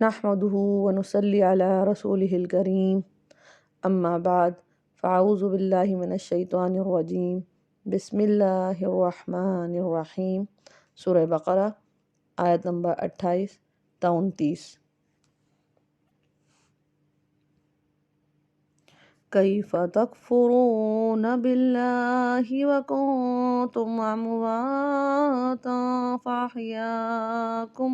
نحمده ونصلي على رسوله الكريم اما بعد فاعوذ باللہ من الشیطان الرجیم بسم اللہ الرحمن الرحیم سورہ بقرہ آیت نمبر 28 تا 29۔ کیف تکفرون باللہ وکنتم امواتا فاحیاکم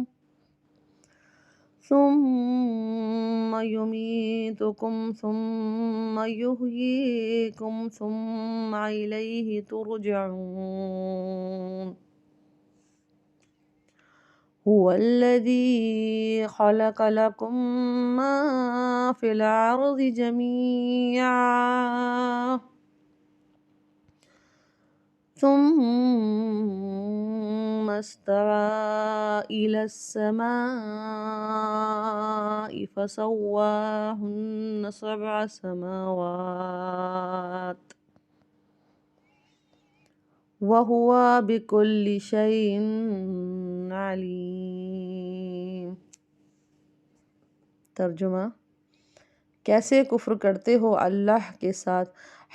ثم یمیتکم ثم یحییکم ثم الیہ ترجعون۔ هو الذی خلق لکم ما فی الارض جميعا ثم استوى إلى السماء فسواهن سبع سماوات وهو بكل شيء عليم۔ ترجمہ: کیسے کفر کرتے ہو اللہ کے ساتھ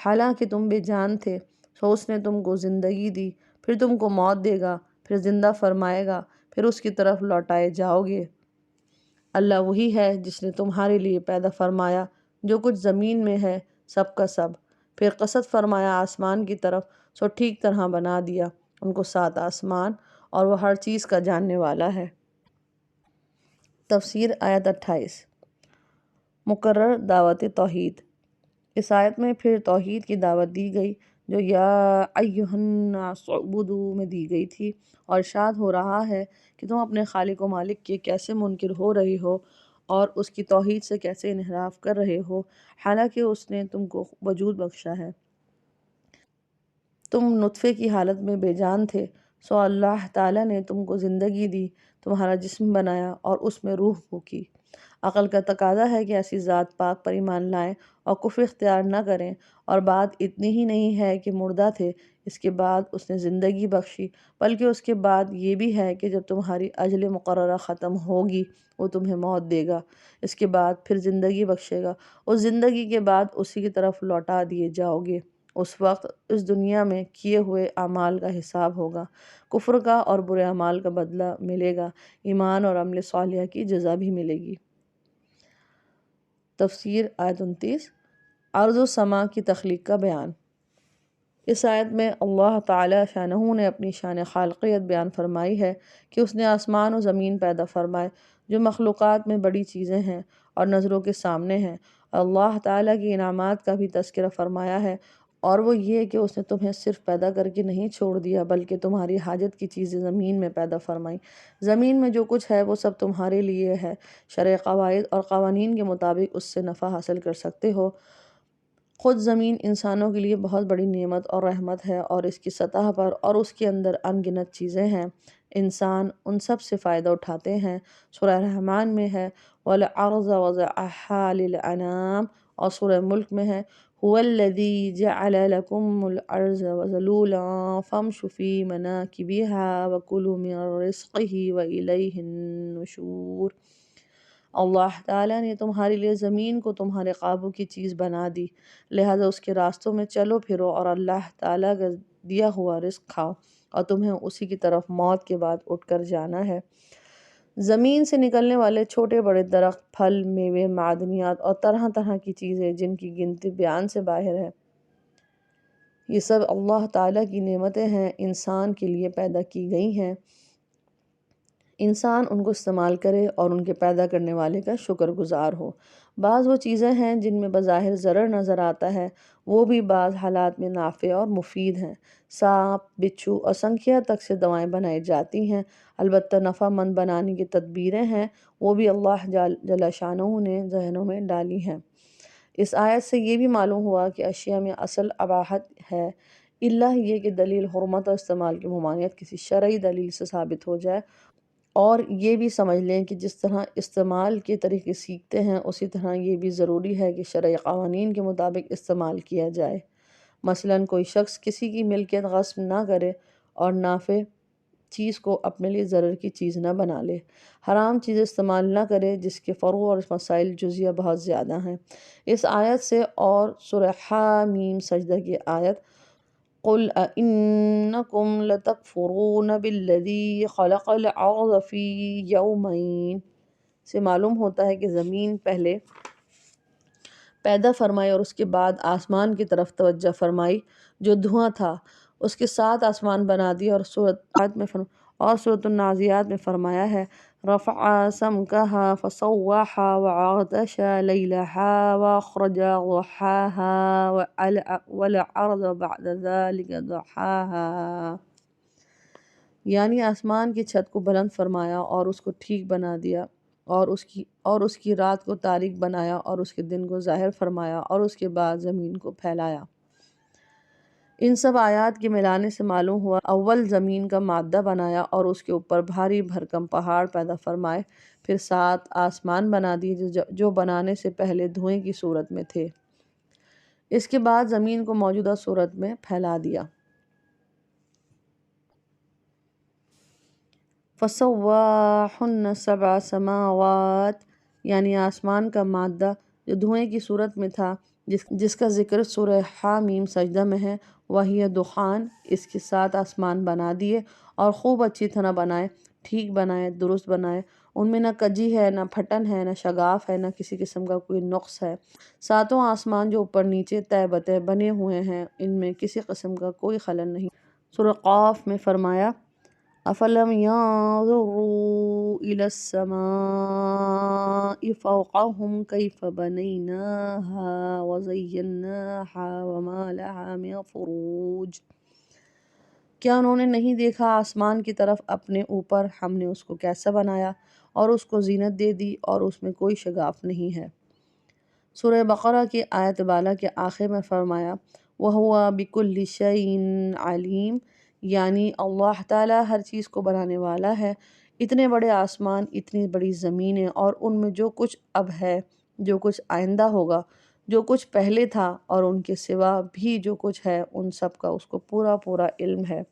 حالانکہ تم بے جان تھے، سو اس نے تم کو زندگی دی، پھر تم کو موت دے گا، پھر زندہ فرمائے گا، پھر اس کی طرف لوٹائے جاؤ گے۔ اللہ وہی ہے جس نے تمہارے لیے پیدا فرمایا جو کچھ زمین میں ہے سب کا سب، پھر قصد فرمایا آسمان کی طرف، سو ٹھیک طرح بنا دیا ان کو 7 آسمان، اور وہ ہر چیز کا جاننے والا ہے۔ تفسیر آیت 28۔ مقرر دعوت توحید۔ اس آیت میں پھر توحید کی دعوت دی گئی جو یا ایھا الناس اعبدوا میں دی گئی تھی، اور ارشاد ہو رہا ہے کہ تم اپنے خالق و مالک کے کیسے منکر ہو رہے ہو اور اس کی توحید سے کیسے انحراف کر رہے ہو، حالانکہ اس نے تم کو وجود بخشا ہے۔ تم نطفے کی حالت میں بے جان تھے، سو اللہ تعالیٰ نے تم کو زندگی دی، تمہارا جسم بنایا اور اس میں روح پھونکی۔ عقل کا تقاضا ہے کہ ایسی ذات پاک پر ایمان لائیں اور کفر اختیار نہ کریں، اور بات اتنی ہی نہیں ہے کہ مردہ تھے اس کے بعد اس نے زندگی بخشی، بلکہ اس کے بعد یہ بھی ہے کہ جب تمہاری اجل مقررہ ختم ہوگی وہ تمہیں موت دے گا، اس کے بعد پھر زندگی بخشے گا، اس زندگی کے بعد اسی کی طرف لوٹا دیے جاؤ گے۔ اس وقت اس دنیا میں کیے ہوئے اعمال کا حساب ہوگا، کفر کا اور برے اعمال کا بدلہ ملے گا، ایمان اور عمل صالحہ کی جزا بھی ملے گی۔ تفسیر آیت 29۔ ارض و سما کی تخلیق کا بیان۔ اس آیت میں اللہ تعالی شانہ نے اپنی شان خالقیت بیان فرمائی ہے کہ اس نے آسمان و زمین پیدا فرمائے جو مخلوقات میں بڑی چیزیں ہیں اور نظروں کے سامنے ہیں، اور اللہ تعالیٰ کی انعامات کا بھی تذکرہ فرمایا ہے، اور وہ یہ کہ اس نے تمہیں صرف پیدا کر کے نہیں چھوڑ دیا بلکہ تمہاری حاجت کی چیزیں زمین میں پیدا فرمائیں۔ زمین میں جو کچھ ہے وہ سب تمہارے لیے ہے، شرع قواعد اور قوانین کے مطابق اس سے نفع حاصل کر سکتے ہو۔ خود زمین انسانوں کے لیے بہت بڑی نعمت اور رحمت ہے، اور اس کی سطح پر اور اس کے اندر ان گنت چیزیں ہیں، انسان ان سب سے فائدہ اٹھاتے ہیں۔ سورہ رحمان میں ہے وَالْأَرْضَ وَضَعَهَا لِلْأَنَامِ، اور سورہ ملک میں ہے هُوَ الَّذِي جَعَلَ لَكُمُ الْأَرْضَ ذَلُولًا فَامْشُوا فِي مَنَاكِبِهَا وَكُلُوا مِن رِّزْقِهِ وَإِلَيْهِ النُّشُورُ۔ اللہ تعالیٰ نے تمہارے لیے زمین کو تمہارے قابو کی چیز بنا دی، لہٰذا اس کے راستوں میں چلو پھرو اور اللہ تعالیٰ کا دیا ہوا رزق کھاؤ، اور تمہیں اسی کی طرف موت کے بعد اٹھ کر جانا ہے۔ زمین سے نکلنے والے چھوٹے بڑے درخت، پھل، میوے، معدنیات اور طرح طرح کی چیزیں جن کی گنتی بیان سے باہر ہے، یہ سب اللہ تعالیٰ کی نعمتیں ہیں، انسان کے لیے پیدا کی گئی ہیں۔ انسان ان کو استعمال کرے اور ان کے پیدا کرنے والے کا شکر گزار ہو۔ بعض وہ چیزیں ہیں جن میں بظاہر ضرر نظر آتا ہے، وہ بھی بعض حالات میں نافع اور مفید ہیں۔ سانپ، بچھو اور سنکھیا تک سے دوائیں بنائی جاتی ہیں، البتہ نفع مند بنانے کی تدبیریں ہیں، وہ بھی اللہ جل شانہ نے ذہنوں میں ڈالی ہیں۔ اس آیت سے یہ بھی معلوم ہوا کہ اشیاء میں اصل اباحت ہے، الا یہ کہ دلیل حرمت اور استعمال کی ممانعت کسی شرعی دلیل سے ثابت ہو جائے، اور یہ بھی سمجھ لیں کہ جس طرح استعمال کے طریقے سیکھتے ہیں اسی طرح یہ بھی ضروری ہے کہ شرعی قوانین کے مطابق استعمال کیا جائے۔ مثلاً کوئی شخص کسی کی ملکیت غصب نہ کرے اور نافع چیز کو اپنے لیے ضرر کی چیز نہ بنا لے، حرام چیز استعمال نہ کرے جس کے فروع اور مسائل جزیہ بہت زیادہ ہیں۔ اس آیت سے اور سورہ حامیم سجدہ کی آیت قُلْ أَإِنَّكُمْ لَتَكْفُرُونَ بِالَّذِي خَلَقَ الْأَرْضَ فِي يَوْمَيْنِ سے معلوم ہوتا ہے کہ زمین پہلے پیدا فرمائی اور اس کے بعد آسمان کی طرف توجہ فرمائی جو دھواں تھا، اس کے ساتھ آسمان بنا دیا، اور سورۃ النازعات میں فرمایا ہے رفع سمكها فسواها وعغطش ليلها وأخرج ضحاها والأرض بعد ذلك ضحاها، یعنی آسمان کی چھت کو بلند فرمایا اور اس کو ٹھیک بنا دیا، اور اس کی رات کو تاریک بنایا اور اس کے دن کو ظاہر فرمایا، اور اس کے بعد زمین کو پھیلایا۔ ان سب آیات کے ملانے سے معلوم ہوا اول زمین کا مادہ بنایا اور اس کے اوپر بھاری بھرکم پہاڑ پیدا فرمائے، پھر 7 آسمان بنا دیے جو بنانے سے پہلے دھوئیں کی صورت میں تھے، اس کے بعد زمین کو موجودہ صورت میں پھیلا دیا۔ فَسَوَّاهُنَّ 7 سماوات، یعنی آسمان کا مادہ جو دھوئیں کی صورت میں تھا، جس کا ذکر سورہ حامیم سجدہ میں ہے، وہی دخان، اس کے 7 آسمان بنا دیے اور خوب اچھی طرح بنائے، ٹھیک بنائے، درست بنائے، ان میں نہ کجی ہے، نہ پھٹن ہے، نہ شگاف ہے، نہ کسی قسم کا کوئی نقص ہے۔ 7 آسمان جو اوپر نیچے تہ بتہ بنے ہوئے ہیں، ان میں کسی قسم کا کوئی خلل نہیں۔ سورہ قاف میں فرمایا أَفَلَمْ يَنظُرُوا إِلَى السَّمَاءِ فَوْقَهُمْ كَيْفَ بَنَيْنَاهَا وَزَيَّنَّاهَا وَمَا لَهَا مِن فُرُوجٍ، کیا انہوں نے نہیں دیکھا آسمان کی طرف اپنے اوپر ہم نے اس کو کیسا بنایا اور اس کو زینت دے دی اور اس میں کوئی شگاف نہیں ہے۔ سورہ بقرہ کی آیت بالا کے آخر میں فرمایا وَهُوَ بِكُلِّ شَيْءٍ عَلِيمٌ، یعنی اللہ تعالیٰ ہر چیز کو بنانے والا ہے۔ اتنے بڑے آسمان، اتنی بڑی زمینیں، اور ان میں جو کچھ اب ہے، جو کچھ آئندہ ہوگا، جو کچھ پہلے تھا، اور ان کے سوا بھی جو کچھ ہے، ان سب کا اس کو پورا پورا علم ہے۔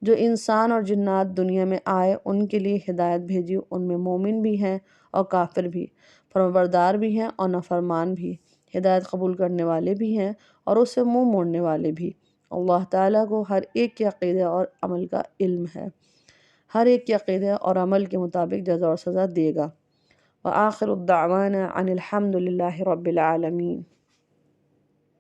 جو انسان اور جنات دنیا میں آئے ان کے لیے ہدایت بھیجی، ان میں مومن بھی ہیں اور کافر بھی، فرمانبردار بھی ہیں اور نافرمان بھی، ہدایت قبول کرنے والے بھی ہیں اور اس سے منہ موڑنے والے بھی۔ اللہ تعالیٰ کو ہر ایک کے عقیدے اور عمل کا علم ہے، ہر ایک کے عقیدے اور عمل کے مطابق جزا اور سزا دے گا۔ وآخر الدعوانا ان الحمد للہ رب العالمین۔